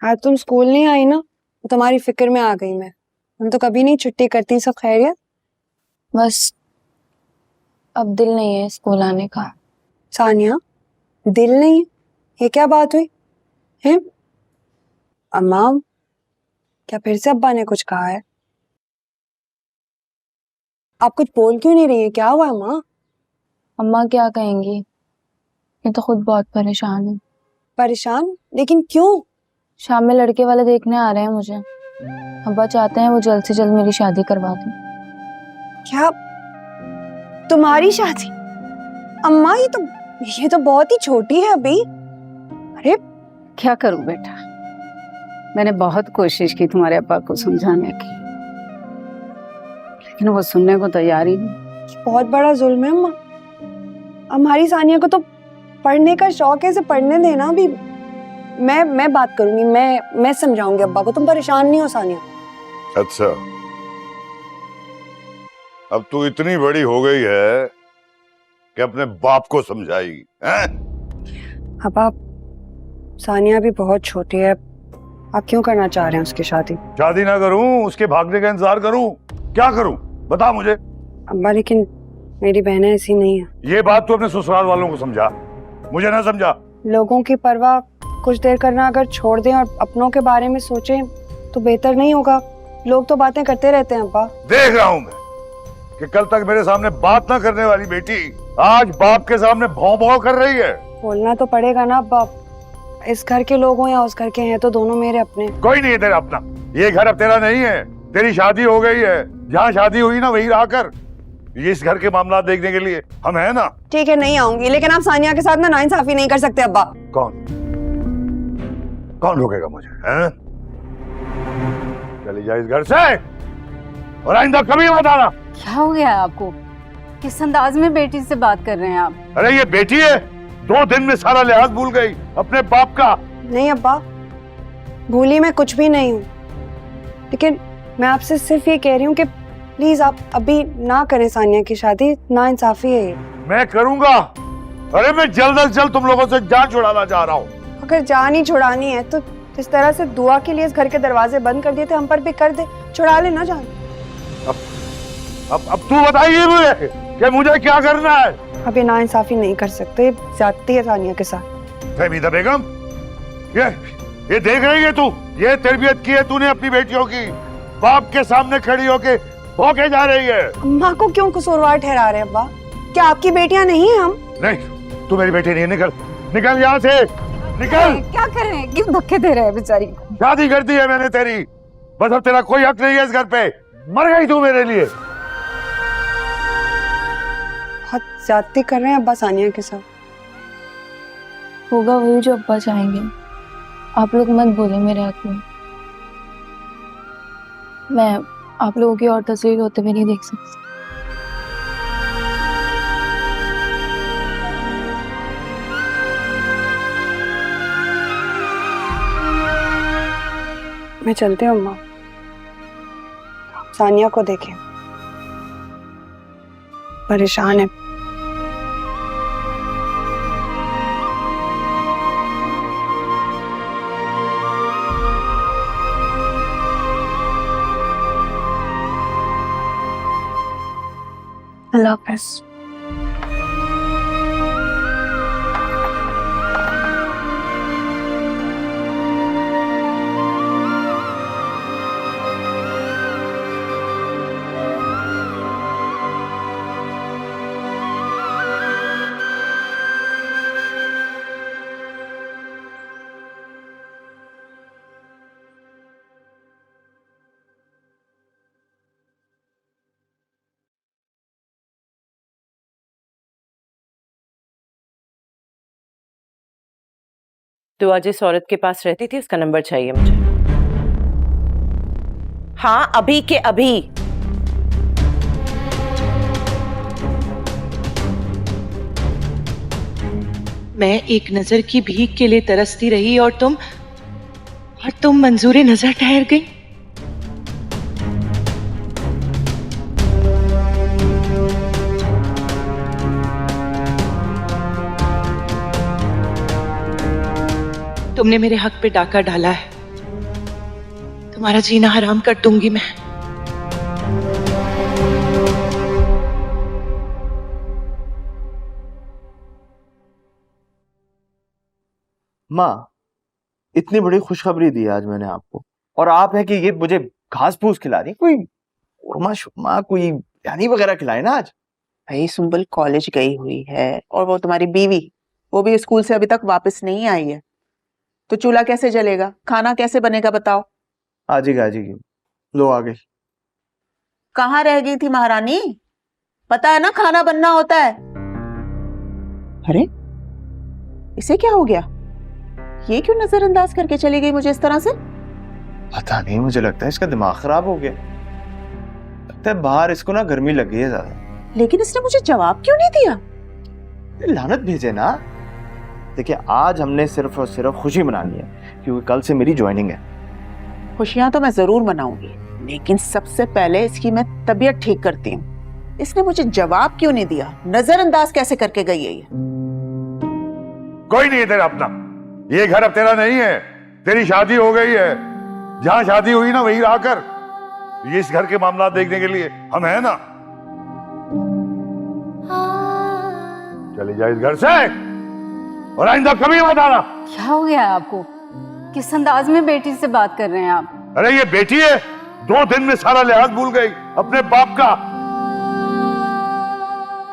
आज तुम स्कूल नहीं आई ना, तुम्हारी फिक्र में आ गई मैं। हम तो कभी नहीं छुट्टी करती। सब खैरियत? बस अब दिल नहीं है स्कूल आने का। सानिया, दिल नहीं? ये क्या बात हुई है? अम्मा, क्या फिर से अब्बा ने कुछ कहा है? आप कुछ बोल क्यों नहीं रही है? क्या हुआ अम्मा? अम्मा क्या कहेंगी, ये तो खुद बहुत परेशान है। परेशान? लेकिन क्यों? शाम में लड़के वाले देखने आ रहे हैं मुझे। अब्बा चाहते हैं वो जल्द से जल्द मेरी शादी करवा दूं। क्या? तुम्हारी शादी? अम्मा, ये तो बहुत ही छोटी है अभी। अरे क्या करूं बेटा, मैंने बहुत कोशिश की तुम्हारे अब्बा को समझाने की, लेकिन वो सुनने को तैयार ही नहीं। बहुत बड़ा जुल्म है अम्मा। हमारी सानिया को तो पढ़ने का शौक है, इसे पढ़ने देना भी। मैं बात करूंगी, मैं समझाऊंगी अब्बा को। तुम परेशान नहीं हो सानिया। अच्छा, अब तू इतनी बड़ी हो गई है कि अपने बाप को समझाएगी हैं? अब्बा, सानिया भी बहुत छोटी है। आप क्यों करना चाह रहे हैं उसकी शादी? शादी ना करूं, उसके भागने का इंतजार करूं? क्या करूं बता मुझे। अब्बा, लेकिन मेरी बहनें ऐसी नहीं है। ये बात तू अपने ससुराल वालों को समझा, मुझे ना समझा। लोगों की परवाह कुछ देर करना अगर छोड़ दें और अपनों के बारे में सोचें तो बेहतर नहीं होगा? लोग तो बातें करते रहते हैं अब्बा। देख रहा हूं मैं कि कल तक मेरे सामने बात ना करने वाली बेटी आज बाप के सामने भौं भौं कर रही है। बोलना तो पड़ेगा ना अब्बा। इस घर के लोग हो या उस घर के हैं तो दोनों मेरे अपने। कोई नहीं है तेरा अपना, ये घर अब तेरा नहीं है। तेरी शादी हो गई है, जहाँ शादी हुई ना वहीं रह कर। इस घर के मामला देखने के लिए हम है ना। ठीक है, नहीं आऊंगी, लेकिन आप सानिया के साथ ना नाइंसाफी नहीं कर सकते अब्बा। कौन रोकेगा मुझे हैं? चली जाए इस घर से और आइंदा कभी मत आना। क्या हो गया है आपको? किस अंदाज में बेटी से बात कर रहे हैं आप? अरे ये बेटी है, 2 दिन में सारा लिहाज भूल गई अपने बाप का। नहीं अब्बा, भूली मैं कुछ भी नहीं हूँ, लेकिन मैं आपसे सिर्फ ये कह रही हूँ कि प्लीज आप अभी ना करें सानिया की शादी। नाइंसाफी है ये। मैं करूंगा। अरे मैं जल्द अज जल्द तुम लोगों से जान छुड़ाना चाह रहा हूँ। अगर जान ही छुड़ानी है तो इस तरह से दुआ के लिए इस घर के दरवाजे बंद कर दिए थे, हम पर भी कर दे। छुड़ा लेना जान। अब तू बताइए मुझे कि मुझे क्या करना है। अब ये नाइंसाफी नहीं कर सकते, ज्यादती है सानिया के साथ। फहमीदा बेगम, ये देख रही है तू, ये तरबियत की है तूने अपनी बेटियों की। बाप के सामने खड़ी होके भौंके जा रही है। अम्मा को क्यों कसूरवार ठहरा रहे हैं अब्बा? क्या आपकी बेटियां नहीं हैं हम? नहीं, तू मेरी बेटी नहीं है। निकल निकल यहाँ से, निकल। क्या कर रहे हैं? क्यों धक्के दे रहे हैं बेचारी को? शादी कर दी है मैंने तेरी, बस अब तेरा कोई हक नहीं है इस घर पे। मर गई तू मेरे लिए। बहुत ज्यादती कर रहे हैं अब्बा सानिया के साथ। होगा वही जो अब्बा चाहेंगे। आप लोग मत बोले मेरे हक में। मैं आप लोगों की और तस्वीर होते हुए नहीं देख सकती। मैं चलती हूँ अम्मा, सानिया को देखें, परेशान है। अल्लाह हाफ़िज़। दुआ जिस औरत के पास रहती थी उसका नंबर चाहिए मुझे। हाँ, अभी के अभी। मैं एक नजर की भीख के लिए तरसती रही और तुम मंजूरे नजर ठहर गई। तुमने मेरे हक पे डाका डाला है। तुम्हारा जीना हराम कर दूंगी मैं। माँ, इतनी बड़ी खुशखबरी दी आज मैंने आपको, और आप है कि ये मुझे घास फूस खिला रही। कोई उरमा शुरमा कोई यानी वगैरह खिलाए ना आज। भाई सुंबल कॉलेज गई हुई है और वो तुम्हारी बीवी, वो भी स्कूल से अभी तक वापस नहीं आई है, तो चूल्हा कैसे जलेगा, खाना कैसे बनेगा बताओ। आ जाएगी, लो आ गई। कहाँ रह गई थी महारानी? पता है ना खाना बनना होता है। अरे इसे क्या हो गया? ये क्यों नजरअंदाज करके चली गई मुझे इस तरह से? पता नहीं, मुझे लगता है इसका दिमाग खराब हो गया। लगता है बाहर इसको ना गर्मी लग गई है ज्यादा। लेकिन इसने मुझे जवाब क्यों नहीं दिया? लानत भेजे ना। देखिए, आज हमने सिर्फ और सिर्फ खुशी मनानी है क्योंकि कल से मेरी ज्वाइनिंग है। खुशियां तो मैं जरूर मनाऊंगी, लेकिन सबसे पहले इसकी मैं तबीयत ठीक करती हूँ। इसने मुझे जवाब क्यों नहीं दिया? नजरअंदाज कैसे करके गई है ये? कोई नहीं है तेरा अपना। ये घर अब तेरा नहीं है, तेरी शादी हो गई है। जहां शादी हुई ना वहीं रहा कर। ये इस घर के मामला देखने के लिए हम हैं ना। चली जा इस घर से और आइंदा कभी मत आना। क्या हो गया है आपको? किस अंदाज में बेटी से बात कर रहे हैं आप? अरे ये बेटी है, 2 दिन में सारा लिहाज भूल गई अपने बाप का।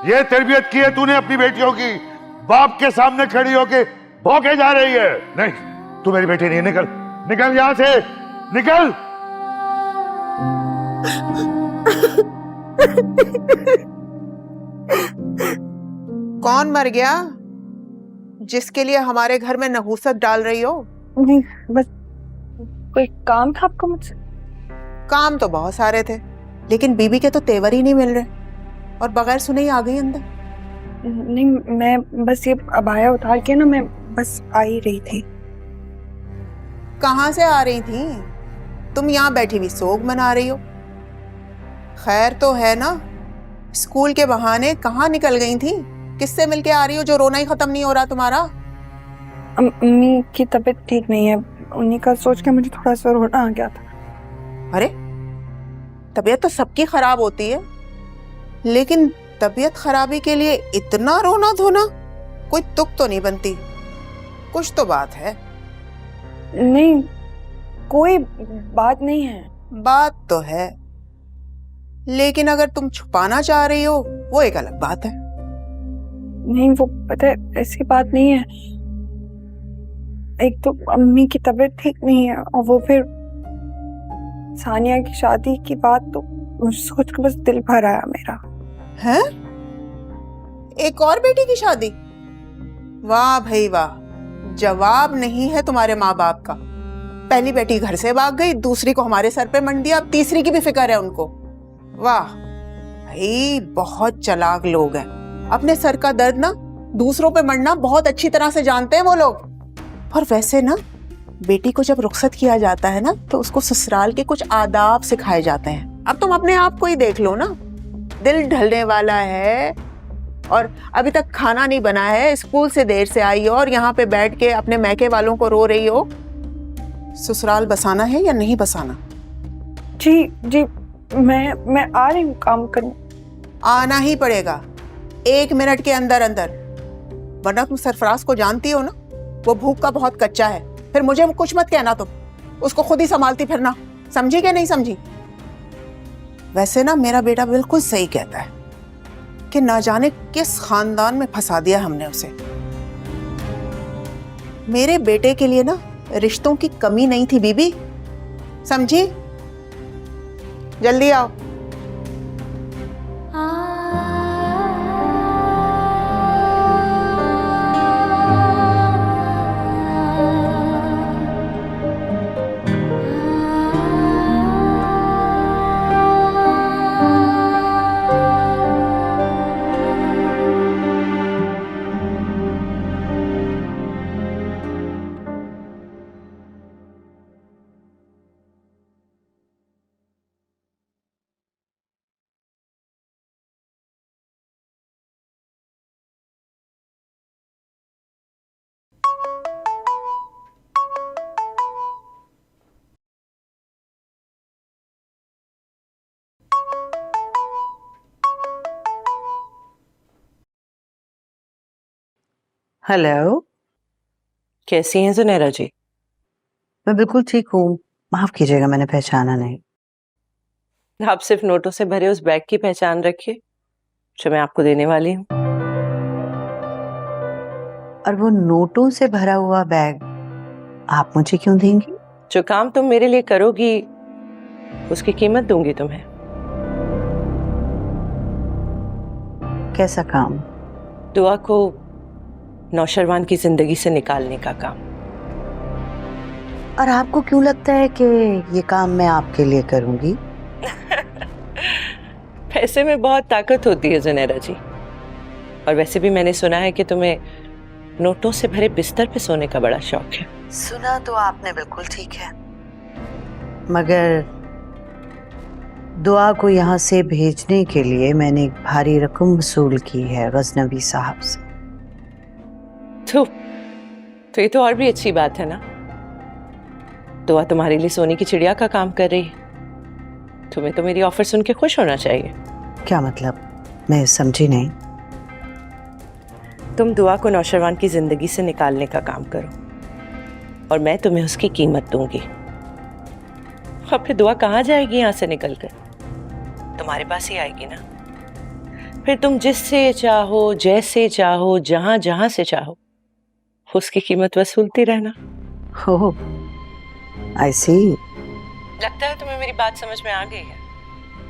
ये तरबियत की है तूने अपनी बेटियों की, बाप के सामने खड़ी होके भौंके जा रही है। नहीं, तू मेरी बेटी नहीं। निकल निकल यहां से, निकल। कौन मर गया जिसके लिए हमारे घर में नहूसत डाल रही हो? नहीं, बस कोई काम था आपको मुझसे? काम तो बहुत सारे थे, लेकिन बीबी के तो तेवर ही नहीं मिल रहे और बगैर सुने ही आ गई अंदर। नहीं, मैं बस ये अबाया उतार के ना मैं बस आ ही रही थी। कहाँ से आ रही थी? तुम यहाँ बैठी हुई सोग मना रही हो। खैर तो है ना? स्कूल के बहाने कहाँ निकल गई थी? किससे मिलके आ रही हो जो रोना ही खत्म नहीं हो रहा तुम्हारा? अम्मी की तबीयत ठीक नहीं है, उन्हीं का सोच के मुझे थोड़ा सा रोना आ गया था। अरे तबीयत तो सबकी खराब होती है, लेकिन तबीयत खराबी के लिए इतना रोना धोना कोई तुक तो नहीं बनती। कुछ तो बात है। नहीं, कोई बात नहीं है। बात तो है, लेकिन अगर तुम छुपाना चाह रही हो वो एक अलग बात है। नहीं, वो पता है ऐसी बात नहीं है। एक तो अम्मी की तबीयत ठीक नहीं है, और वो फिर सानिया की शादी की बात, तो सोच के बस दिल भर आया मेरा। हैं? एक और बेटी की शादी? वाह भाई वाह, जवाब नहीं है तुम्हारे माँ बाप का। पहली बेटी घर से भाग गई, दूसरी को हमारे सर पे मंड दिया, अब तीसरी की भी फिक्र है उनको। वाह भाई, बहुत चालाक लोग हैं। अपने सर का दर्द ना दूसरों पे मरना बहुत अच्छी तरह से जानते हैं वो लोग। और वैसे ना, बेटी को जब रुखसत किया जाता है ना, तो उसको ससुराल के कुछ आदाब सिखाए जाते हैं। अब तुम अपने आप को ही देख लो ना, दिल ढलने वाला है और अभी तक खाना नहीं बना है, स्कूल से देर से आई हो और यहाँ पे बैठ के अपने मैके वालों को रो रही हो। ससुराल बसाना है या नहीं बसाना? जी जी, मैं आ रही हूँ काम करने। आना ही पड़ेगा 1 मिनट के अंदर अंदर, वरना तुम सरफराज को जानती हो ना, वो भूख का बहुत कच्चा है। फिर मुझे कुछ मत कहना, तुम उसको खुद ही संभालती फिरना। समझी क्या नहीं समझी? वैसे ना मेरा बेटा बिल्कुल सही कहता है कि ना जाने किस खानदान में फंसा दिया हमने उसे। मेरे बेटे के लिए ना रिश्तों की कमी नहीं थी बीबी, समझी? जल्दी आओ। हेलो। कैसी हैं जुनैरा जी? मैं बिल्कुल ठीक हूँ, माफ कीजिएगा मैंने पहचाना नहीं। आप सिर्फ नोटों से भरे उस बैग की पहचान रखिए जो मैं आपको देने वाली हूँ। और वो नोटों से भरा हुआ बैग आप मुझे क्यों देंगी? जो काम तुम मेरे लिए करोगी उसकी कीमत दूंगी तुम्हें। कैसा काम? दुआ को नौशरवान की जिंदगी से निकालने का काम। और आपको क्यों लगता है कि ये काम मैं आपके लिए करूंगी? पैसे में बहुत ताकत होती है जुनैरा जी। और वैसे भी मैंने सुना है कि तुम्हें नोटों से भरे बिस्तर पे सोने का बड़ा शौक है। सुना तो आपने बिल्कुल ठीक है, मगर दुआ को यहाँ से भेजने के लिए मैंने एक भारी रकम वसूल की है गजनवी साहब से। तो ये तो और भी अच्छी बात है ना। दुआ तुम्हारे लिए सोने की चिड़िया का काम कर रही है। तुम्हें तो मेरी ऑफर सुन के खुश होना चाहिए। क्या मतलब? मैं समझी नहीं। तुम दुआ को नौशरवान की जिंदगी से निकालने का काम करो और मैं तुम्हें उसकी कीमत दूंगी। अब फिर दुआ कहाँ जाएगी यहाँ से निकलकर? तुम्हारे पास ही आएगी ना। फिर तुम जिससे चाहो, जैसे चाहो, जहां जहां से चाहो उसकी कीमत वसूलती रहना। हो, आई सी। लगता है तुम्हें मेरी बात समझ में आ गई है।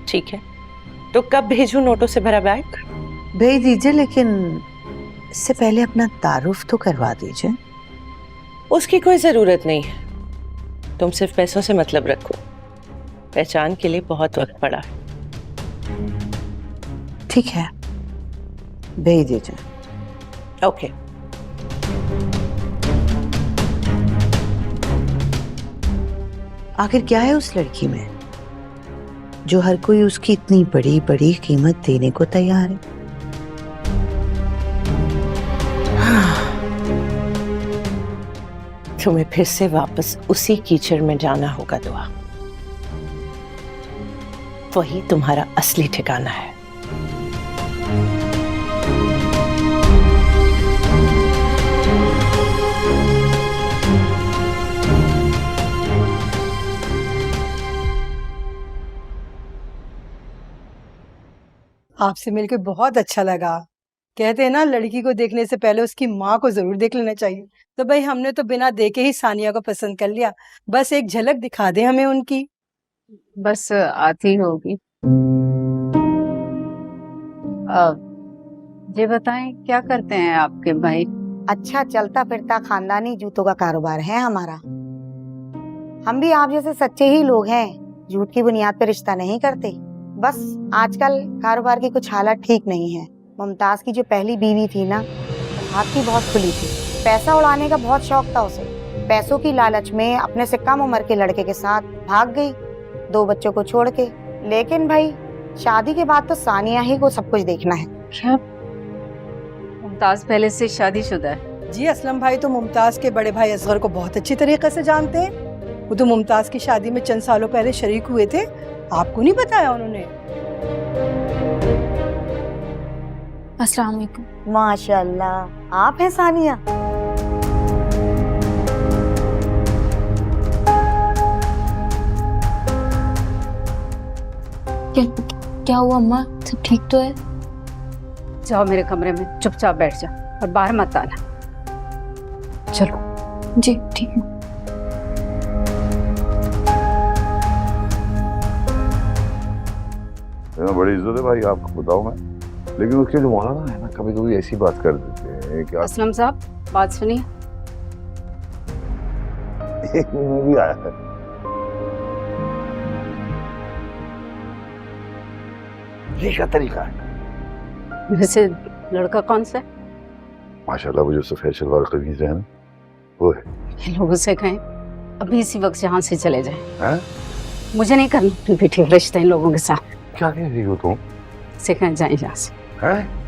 ठीक है, तो कब भेजूं नोटों से भरा बैग? भेज दीजिए, लेकिन इससे पहले अपना तारुफ तो करवा दीजिए। उसकी कोई जरूरत नहीं है। तुम सिर्फ पैसों से मतलब रखो। पहचान के लिए बहुत वक्त पड़ा है। ठीक है, भेज दीजिए। ओके। आखिर क्या है उस लड़की में जो हर कोई उसकी इतनी बड़ी बड़ी कीमत देने को तैयार है? तुम्हें फिर से वापस उसी कीचड़ में जाना होगा दुआ। वही तुम्हारा असली ठिकाना है। आपसे मिलकर बहुत अच्छा लगा। कहते हैं ना, लड़की को देखने से पहले उसकी माँ को जरूर देख लेना चाहिए। तो भाई हमने तो बिना देखे ही सानिया को पसंद कर लिया। बस एक झलक दिखा दे हमें उनकी। बस आती होगी। ये बताएं क्या करते हैं आपके भाई? अच्छा चलता फिरता खानदानी जूतों का कारोबार है हमारा। हम भी आप जैसे सच्चे ही लोग हैं, झूठ की बुनियाद पर रिश्ता नहीं करते। बस आजकल कारोबार की कुछ हालत ठीक नहीं है। मुमताज की जो पहली बीवी थी ना, हाथ की बहुत खुली थी। पैसा उड़ाने का बहुत शौक था उसे। पैसों की लालच में अपने से कम उम्र के लड़के के साथ भाग गई, 2 बच्चों को छोड़ के। लेकिन भाई शादी के बाद तो सानिया ही को सब कुछ देखना है। क्या मुमताज पहले से शादीशुदा है? जी, असलम भाई तो मुमताज के बड़े भाई असगर को बहुत अच्छी तरीके से जानते हैं। वो तो मुमताज की शादी में चंद सालों पहले शरीक हुए थे। आपको नहीं बताया उन्होंने? अस्सलाम वालेकुम। माशाल्लाह, आप हैं सानिया? क्या हुआ अम्मा? सब ठीक तो है? जाओ मेरे कमरे में चुपचाप बैठ जा और बाहर मत आना। चलो। जी ठीक है। बड़ी इज्जत है भाई, आपको बताऊं मैं। लेकिन उसके जो मौलाना है ना, कभी कभी ऐसी बात कर देते हैं कि असलम साहब बात सुनिए। एक मूवी आया है, ये क्या तरीका है? वैसे लड़का कौन सा है? माशाल्लाह, वो जो सफेद शलवार कमीज है ना, वो है। लोगों से कहें अभी इसी वक्त यहाँ से चले जाएं। हैं? मुझे नहीं करना अपनी बेटी का रिश्ता इन लोगों के साथ। क्या कह रही हो तुम? से कहें जाए यहाँ से। हैं?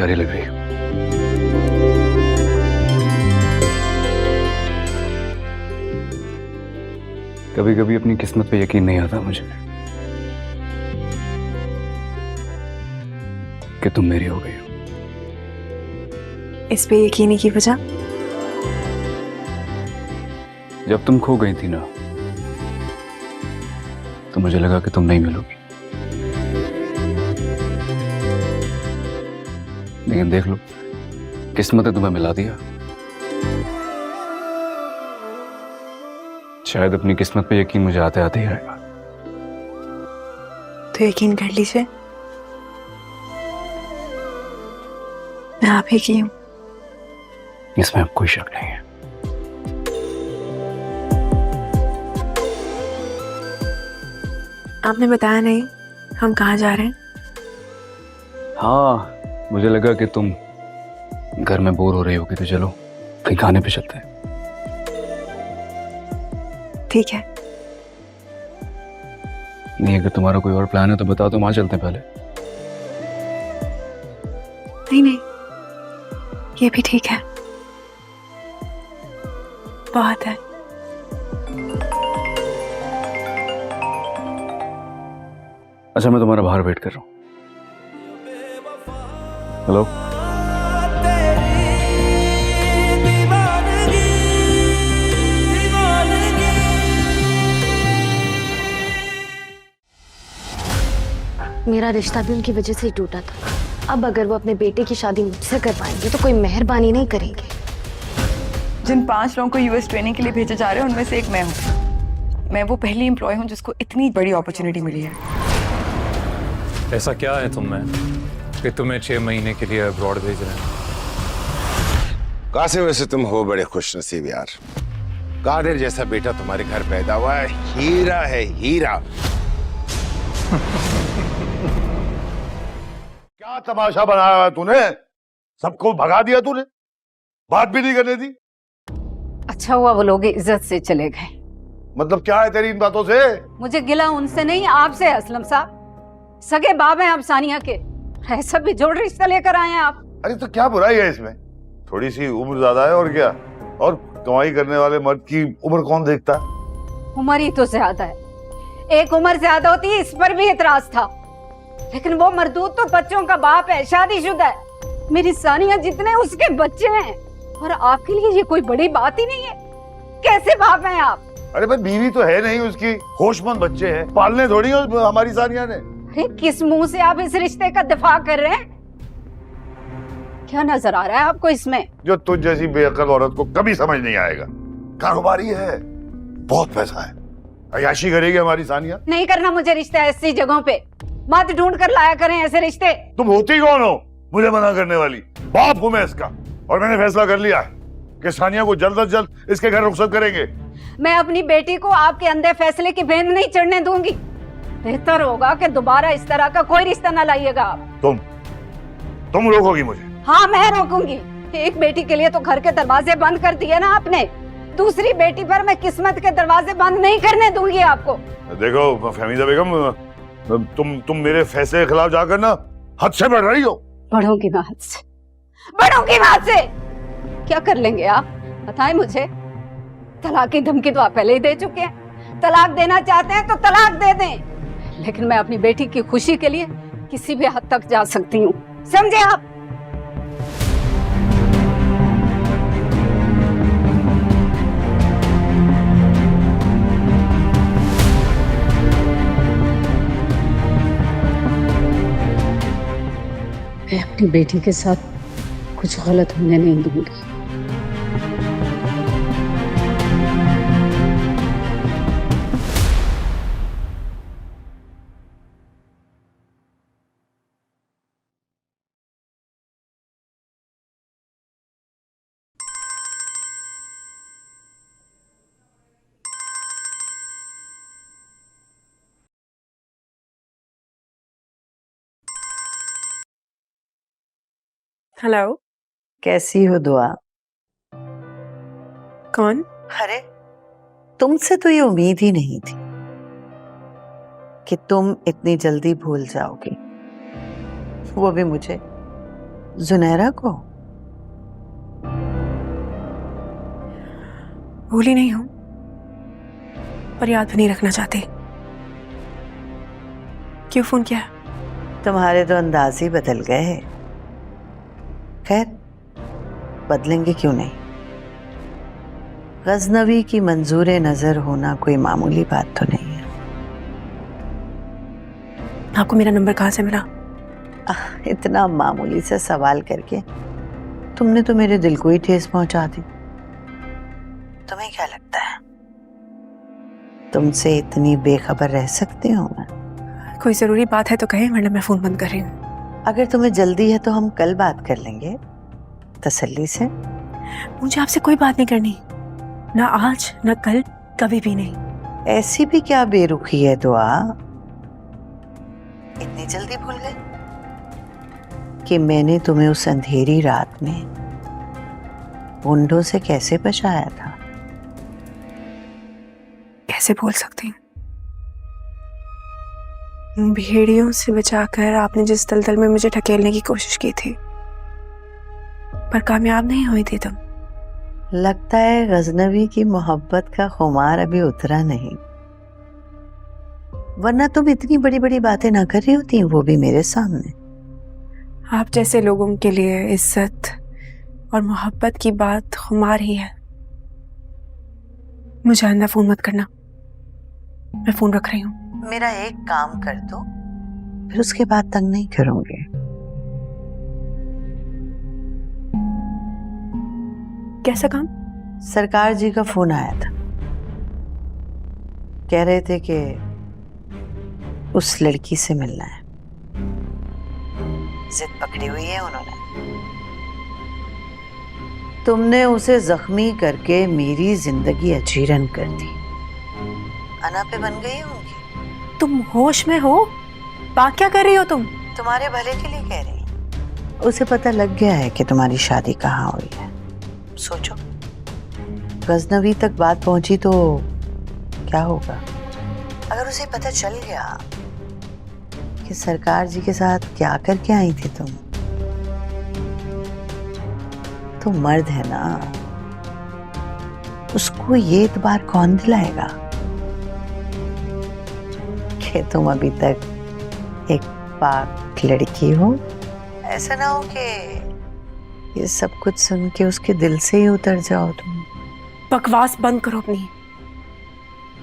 प्यारी लग रही हो। कभी कभी अपनी किस्मत पे यकीन नहीं आता मुझे कि तुम मेरी हो गई हो। इस पे यकीन की वजह? जब तुम खो गई थी ना, तो मुझे लगा कि तुम नहीं मिलोगी, लेकिन देख लो, किस्मत ने तुम्हें मिला दिया। शायद अपनी किस्मत पे यकीन मुझे आते आते ही आएगा। तो यकीन कर लीजिए, मैं आप ही की हूं। इसमें अब कोई शक नहीं है। आपने बताया नहीं हम कहाँ जा रहे हैं? हाँ, मुझे लगा कि तुम घर में बोर हो रही होगी, तो चलो कहीं खाने पे चलते हैं। ठीक है। नहीं, अगर तुम्हारा कोई और प्लान है तो बताओ, तो वहां चलते हैं पहले। नहीं नहीं, ये भी ठीक है, बहुत है। अच्छा, मैं तुम्हारा बाहर वेट कर रहा हूँ। हेलो, मेरा रिश्ता भी उनकी वजह से ही टूटा था। अब अगर वो अपने बेटे की शादी मुझसे कर पाएंगे तो कोई मेहरबानी नहीं करेंगे। जिन 5 लोगों को यूएस ट्रेनिंग के लिए भेजे जा रहे हैं, उनमें से एक मैं हूँ। मैं वो पहली एम्प्लॉय हूँ जिसको इतनी बड़ी अपॉर्चुनिटी मिली है। ऐसा क्या है तुम में कि तुम्हें 6 महीने के लिए अब्रॉड भेज रहे हैं? कासिम, वैसे तुम हो बड़े खुशनसीब यार। कादिर जैसा बेटा तुम्हारे घर पैदा हुआ है, हीरा है, हीरा। क्या तमाशा बनाया है तूने? सबको भगा दिया तूने, बात भी नहीं करने दी। अच्छा हुआ वो लोग इज्जत से चले गए। मतलब क्या है तेरी इन बातों से? मुझे गिला उनसे नहीं, आपसे है असलम साहब। सगे बाप हैं आप सानिया के, ऐसा भी जोड़ रिश्ता लेकर आए हैं आप। अरे तो क्या बुराई है इसमें? थोड़ी सी उम्र ज्यादा है और क्या, और कमाई करने वाले मर्द की उम्र कौन देखता है? उम्र ही तो ज्यादा है। एक उम्र ज्यादा होती, इस पर भी इतराज था, लेकिन वो मरदूद तो बच्चों का बाप है, शादीशुदा है। मेरी सानिया जितने उसके बच्चे हैं, और आपके लिए ये कोई बड़ी बात ही नहीं है। कैसे बाप हैं आप? अरे भाई, बीवी तो है नहीं उसकी, होशमंद बच्चे हैं, पालने थोड़ी है हमारी सानिया ने। अरे किस मुंह से आप इस रिश्ते का दिफा कर रहे हैं? क्या नजर आ रहा है आपको इसमें? जो तुझ जैसी बेअक्ल औरत को कभी समझ नहीं आएगा। कारोबारी है, बहुत पैसा है, अय्याशी करेगी हमारी सानिया। नहीं करना मुझे रिश्ता ऐसी जगहों पे, मत ढूंढ कर लाया करें ऐसे रिश्ते। तुम होती कौन हो मुझे मना करने वाली? बाप हूं मैं इसका, और मैंने फैसला कर लिया है कि सानिया को जल्द से जल्द इसके घर रुखसत करेंगे। मैं अपनी बेटी को आपके अंदर फैसले की भेंद नहीं चढ़ने दूंगी। बेहतर होगा कि दोबारा इस तरह का कोई रिश्ता न लाइएगा आप। तुम रोकोगी मुझे? हाँ, मैं रोकूंगी। एक बेटी के लिए तो घर के दरवाजे बंद कर दिए ना आपने, दूसरी बेटी पर मैं किस्मत के दरवाजे बंद नहीं करने दूंगी आपको। देखो फहमीदा बेगम, तुम मेरे फैसले के खिलाफ जाकर ना हद से बढ़ रही हो। बढ़ोगी मैं हद से, बढ़ोगी मैं हद से। क्या कर लेंगे आप, बताएं मुझे? तलाक की धमकी तो आप पहले ही दे चुके हैं। तलाक देना चाहते हैं तो तलाक दे दें, लेकिन मैं अपनी बेटी की खुशी के लिए किसी भी हद तक जा सकती हूँ, समझे आप? मैं अपनी बेटी के साथ कुछ गलत होने नहीं दूंगी। हेलो, कैसी हो दुआ? कौन? अरे, तुमसे तो ये उम्मीद ही नहीं थी कि तुम इतनी जल्दी भूल जाओगी, वो भी मुझे। जुनैरा को? भूली नहीं हूं, पर याद भी नहीं रखना चाहती। क्यों फोन किया? तुम्हारे तो अंदाज ही बदल गए हैं। खैर, बदलेंगे क्यों नहीं। गजनवी की मंजूर नजर होना कोई मामूली बात तो नहीं है। आपको मेरा नंबर कहाँ से मिला? इतना मामूली सा सवाल करके तुमने तो मेरे दिल को ही ठेस पहुंचा दी। तुम्हें क्या लगता है तुमसे इतनी बेखबर रह सकती हूँ मैं? कोई जरूरी बात है तो कहे, वरना मैं फोन बंद कर रही हूँ। अगर तुम्हें जल्दी है तो हम कल बात कर लेंगे तसल्ली से। मुझे आपसे कोई बात नहीं करनी, ना आज ना कल, कभी भी नहीं। ऐसी भी क्या बेरुखी है दुआ, इतनी जल्दी भूल गए कि मैंने तुम्हें उस अंधेरी रात में गुंडों से कैसे बचाया था? कैसे भूल सकती हूँ? भेड़ियों से बचाकर आपने जिस दलदल में मुझे ढकेलने की कोशिश की थी, पर कामयाब नहीं हुई थी तुम। लगता है गजनवी की मोहब्बत का खुमार अभी उतरा नहीं, वरना तुम इतनी बड़ी बड़ी बातें ना कर रही होती, वो भी मेरे सामने। आप जैसे लोगों के लिए इज्जत और मोहब्बत की बात खुमार ही है। मुझे आइंदा फोन मत करना, मैं फोन रख रही हूँ। मेरा एक काम कर दो, फिर उसके बाद तंग नहीं करूंगी। कैसा काम? सरकार जी का फोन आया था, कह रहे थे कि उस लड़की से मिलना है। जिद पकड़ी हुई है उन्होंने। तुमने उसे जख्मी करके मेरी जिंदगी अजीरन कर दी। अना पे बन गई होंगी। तुम होश में हो? बात क्या कर रही हो तुम? तुम्हारे भले के लिए कह रही। उसे पता लग गया है कि तुम्हारी शादी कहाँ हुई है। सोचो, गजनवी तक बात पहुंची तो क्या होगा? अगर उसे पता चल गया कि सरकार जी के साथ क्या करके आई थी तुम, तो मर्द है ना, उसको ये इतबार कौन दिलाएगा कि तुम अभी तक एक पाक लड़की हो? ऐसा ना हो कि ये सब कुछ सुन के उसके दिल से ही उतर जाओ तुम। बकवास बंद करो अपनी।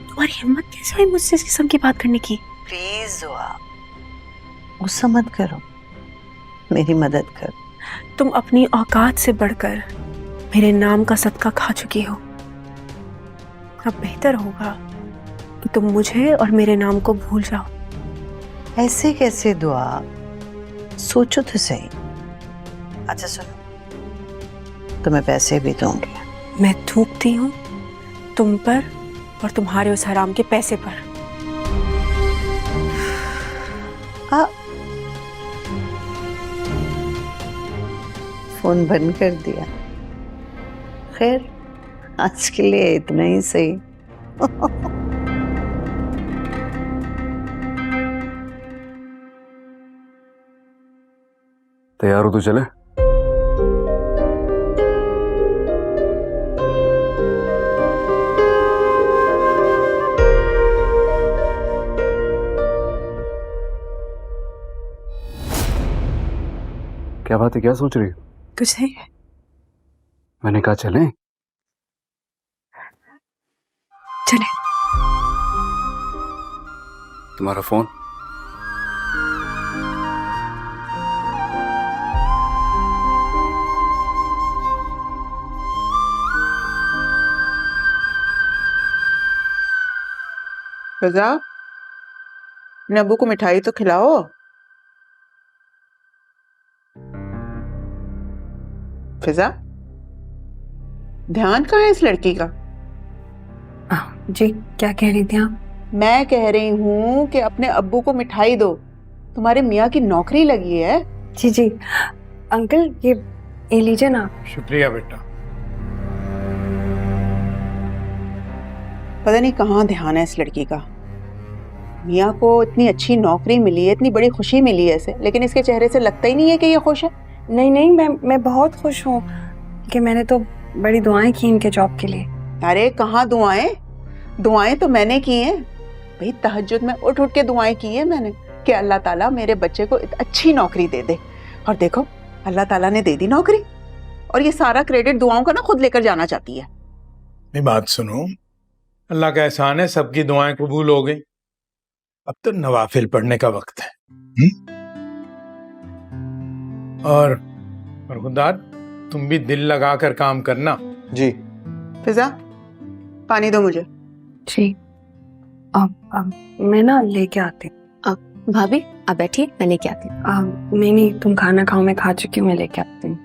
तुम्हारी हिम्मत कैसे हुई मुझसे इस किस्म की बात करने की? प्लीज दुआ, गुस्सा मत करो, मेरी मदद करो। तुम अपनी औकात से बढ़कर मेरे नाम का सदका खा चुकी हो। अब बेहतर होगा कि तुम मुझे और मेरे नाम को भूल जाओ। ऐसे कैसे दुआ, सोचो तो सही। अच्छा सुनो, तुम्हें पैसे भी दूंगी। मैं थूकती हूँ तुम पर और तुम्हारे उस हराम के पैसे पर। फोन बंद कर दिया। खैर, आज के लिए इतना ही सही। तैयार हो तो चले? क्या बात है, क्या सोच रही हो? कुछ नहीं। मैंने कहा चलें। चले। तुम्हारा फोन? फिजा, नब्बू को मिठाई तो खिलाओ। फिजा, ध्यान कहाँ है इस लड़की का? जी क्या कह रही थी आप? मैं कह रही हूँ कि अपने अब्बू को मिठाई दो, तुम्हारे मियाँ की नौकरी लगी है। जी जी अंकल, ये लीजिए ना। शुक्रिया बेटा। पता नहीं कहाँ ध्यान है इस लड़की का। मियाँ को इतनी अच्छी नौकरी मिली है, इतनी बड़ी खुशी मिली है इसे, लेकिन इसके चेहरे से लगता ही नहीं है कि ये खुश है। नहीं नहीं, मैं बहुत खुश हूँ कि मैंने तो बड़ी दुआएं की इनके जॉब के लिए। अरे कहाँ दुआएं, दुआएं तो मैंने की हैं भाई। तहज्जुद में उठ उठ के दुआएं की है मैंने कि अल्लाह ताला मेरे बच्चे को अच्छी नौकरी दे दे। और देखो अल्लाह ताला ने दे दी नौकरी, और ये सारा क्रेडिट दुआओं का ना खुद लेकर जाना चाहती है। मेरी बात सुनो, अल्लाह का एहसान है सबकी दुआएं कबूल हो गई। अब तो नवाफिल पढ़ने का वक्त है। और खुदा तुम भी दिल लगाकर काम करना। जी। फिजा पानी दो मुझे। जी। अब मैं ना लेके आती हूँ। भाभी आप बैठिए, मैं लेके आती हूँ। नहीं, तुम खाना खाओ, मैं खा चुकी हूँ, मैं लेके आती हूँ।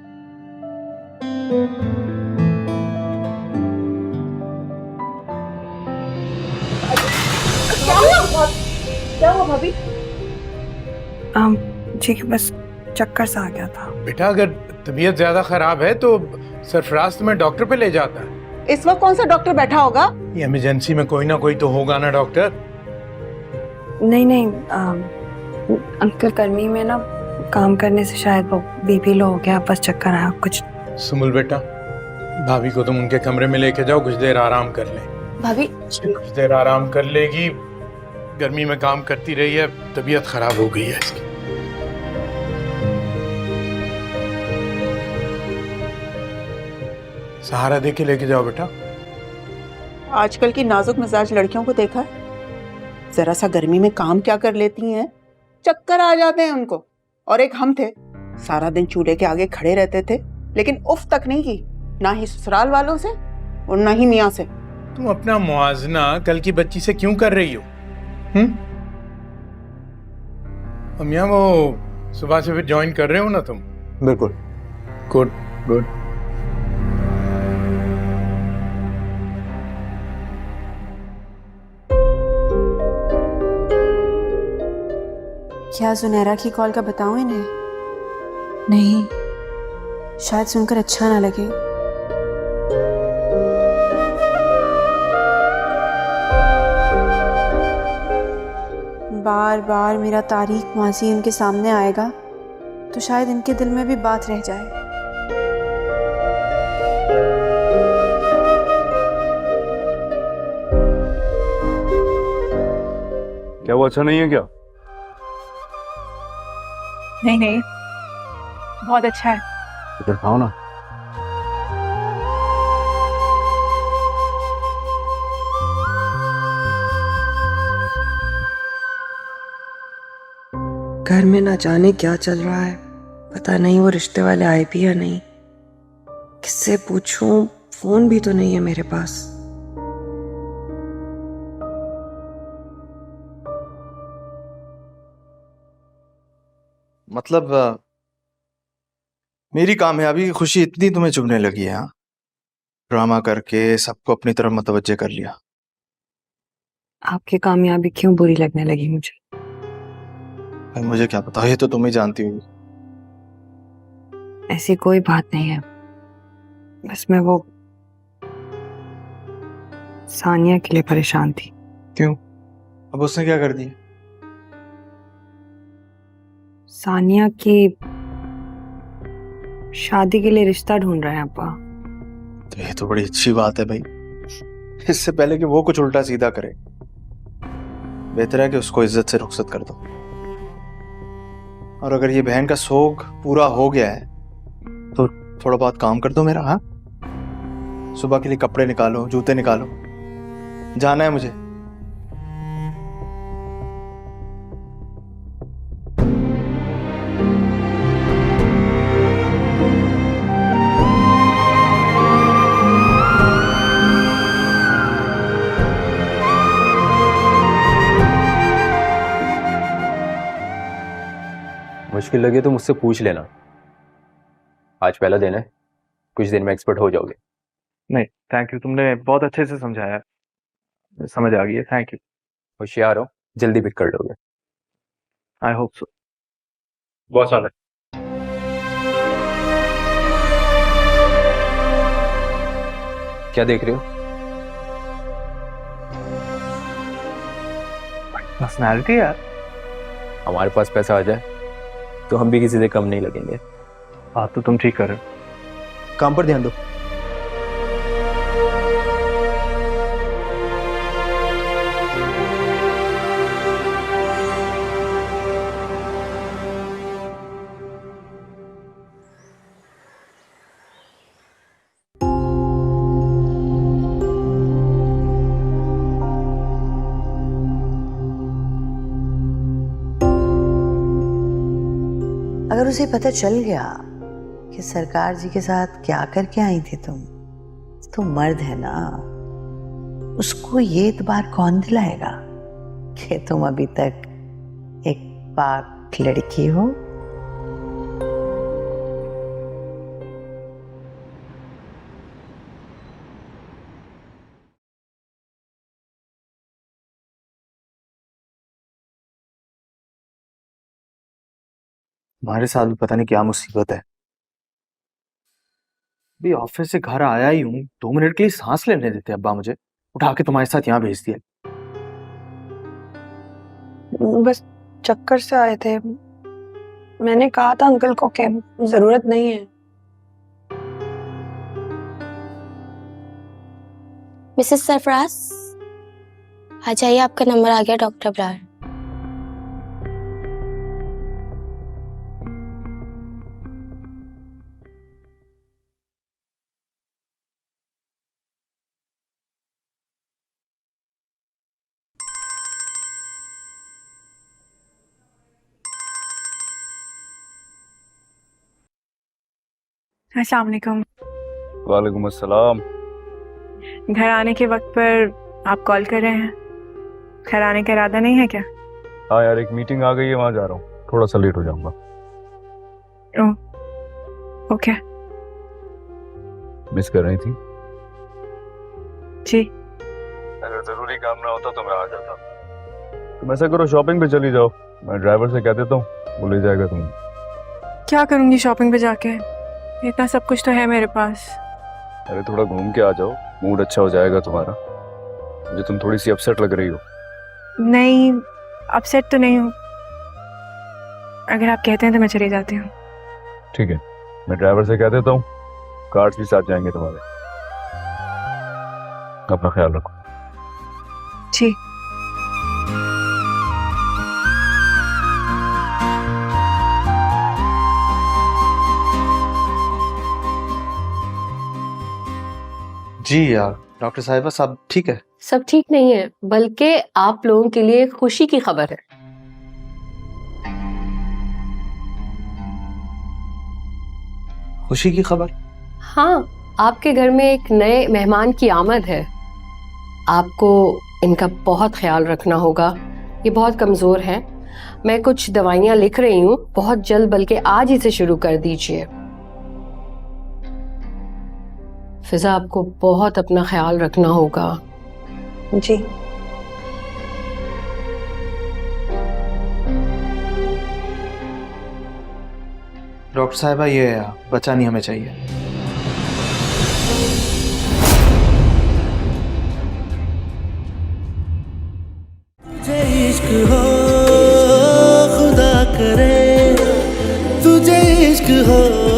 क्या हुआ भाभी? जी बस चक्कर सा आ गया था। बेटा अगर तबीयत ज्यादा खराब है तो सरफराज तुम्हें डॉक्टर पे ले जाता है। इस वक्त कौन सा डॉक्टर बैठा होगा? ये इमरजेंसी में कोई ना कोई तो होगा ना डॉक्टर। नहीं, अंकल गर्मी में ना काम करने से शायद वो बीपी लो हो गया, बस चक्कर आया कुछ। सुमुल बेटा, भाभी को तुम उनके कमरे में लेके जाओ, कुछ देर आराम कर ले। भाभी कुछ देर आराम कर लेगी, गर्मी में काम करती रही है, तबीयत खराब हो गई है इसकी। सहारा दे के लेके जाओ बेटा। आजकल की नाजुक मिजाज लड़कियों को देखा है, जरा सा गर्मी में काम क्या कर लेती हैं, चक्कर आ जाते हैं उनको। और एक हम थे, सारा दिन चूल्हे के आगे खड़े रहते थे, लेकिन उफ तक नहीं की, ना ही ससुराल वालों से और ना ही मियाँ से। तुम अपना मुआवजना कल की बच्ची से क्यों कर रही हो? मियाँ वो सुबह से फिर ज्वाइन कर रहे हो ना तुम? बिल्कुल। Good good. क्या जुनैरा की कॉल का बताऊं इन्हें? नहीं, शायद सुनकर अच्छा ना लगे। बार बार मेरा तारीख माजी उनके सामने आएगा तो शायद इनके दिल में भी बात रह जाए। क्या वो अच्छा नहीं है क्या? नहीं, बहुत अच्छा है। इधर खाओ ना। घर में ना जाने क्या चल रहा है, पता नहीं वो रिश्ते वाले आए भी या नहीं। किससे पूछूं, फोन भी तो नहीं है मेरे पास। मतलब मेरी कामयाबी की खुशी इतनी तुम्हें चुभने लगी है? ड्रामा करके सबको अपनी तरफ मुतवज्जे कर लिया। आपकी कामयाबी क्यों बुरी लगने लगी मुझे? भाई मुझे क्या पता, ये तो तुम ही जानती होगी। ऐसी कोई बात नहीं है, बस मैं वो सानिया के लिए परेशान थी। क्यों? अब उसने क्या कर दिया? सानिया की शादी के लिए रिश्ता ढूंढ रहे हैं अब्बा। तो ये तो बड़ी अच्छी बात है भाई, इससे पहले कि वो कुछ उल्टा सीधा करे, बेहतर है कि उसको इज्जत से रुखसत कर दो। और अगर ये बहन का शौक पूरा हो गया है तो थोड़ा बहुत काम कर दो मेरा। हाँ, सुबह के लिए कपड़े निकालो, जूते निकालो, जाना है मुझे। मुश्किल लगे तो मुझसे पूछ लेना। आज पहला दिन है, कुछ दिन में एक्सपर्ट हो जाओगे। नहीं थैंक यू, तुमने बहुत अच्छे से समझाया, समझ आ गई है, थैंक यू। होशियार हो, जल्दी पिक कर लोगे। I hope so. बहुत सारा। क्या देख रहे हो? पर्सनैलिटी यार। हमारे पास पैसा आ जाए तो हम भी किसी से कम नहीं लगेंगे। बात तो तुम ठीक कर रहे हो, काम पर ध्यान दो। अगर उसे पता चल गया कि सरकार जी के साथ क्या करके आई थी तुम मर्द है ना, उसको ये इतबार कौन दिलाएगा कि तुम अभी तक एक पाक लड़की हो। हमारे साथ भी पता नहीं क्या मुसीबत है। भी ऑफिस से घर आया ही हूँ, 2 मिनट के लिए सांस लेने देते अब्बा मुझे, उठा के तुम्हारे साथ यहाँ भेज दिया। बस चक्कर से आए थे, मैंने कहा था अंकल को कि जरूरत नहीं है। मिसेस सरफराज, आ जाइए, आपका नंबर आ गया डॉक्टर अबरार। अस्सलाम वालेकुम। वालेकुम अस्सलाम। घर आने के वक्त पर आप कॉल कर रहे हैं, घर आने का इरादा नहीं है क्या? हाँ यार, एक मीटिंग आ गई है, वहाँ जा रहा हूँ, थोड़ा सा लेट हो जाऊंगा। ओके। मिस कर रही थी? जी। अगर जरूरी काम ना होता तो मैं आ जाता। तुम ऐसा करो, शॉपिंग पे चली जाओ, मैं ड्राइवर से कह देता हूँ, वो ले जाएगा तुम्हें। क्या करूंगी शॉपिंग पे जाके, इतना सब कुछ तो है मेरे पास। अरे थोड़ा घूम के आ जाओ, मूड अच्छा हो जाएगा तुम्हारा। मुझे तुम थोड़ी सी अपसेट लग रही हो। नहीं, अपसेट तो नहीं हूँ, अगर आप कहते हैं तो मैं चली जाती हूँ। ठीक है, मैं ड्राइवर से कह देता हूँ, कार्ड्स भी साथ जाएंगे तुम्हारे। अपना ख्याल रखो। जी। जी यार, डॉक्टर साहिबा सब ठीक है? सब ठीक नहीं है, बल्कि आप लोगों के लिए खुशी की खबर है। खुशी की खबर? हाँ, आपके घर में एक नए मेहमान की आमद है। आपको इनका बहुत ख्याल रखना होगा, ये बहुत कमज़ोर हैं। मैं कुछ दवाइयाँ लिख रही हूँ, बहुत जल्द, बल्कि आज ही से शुरू कर दीजिए। फिजा, आपको बहुत अपना ख्याल रखना होगा। जी। डॉक्टर साहिबा, ये बच्चा नहीं हमें चाहिए। तुझे इश्क हो, खुदा करे तुझे इश्क हो।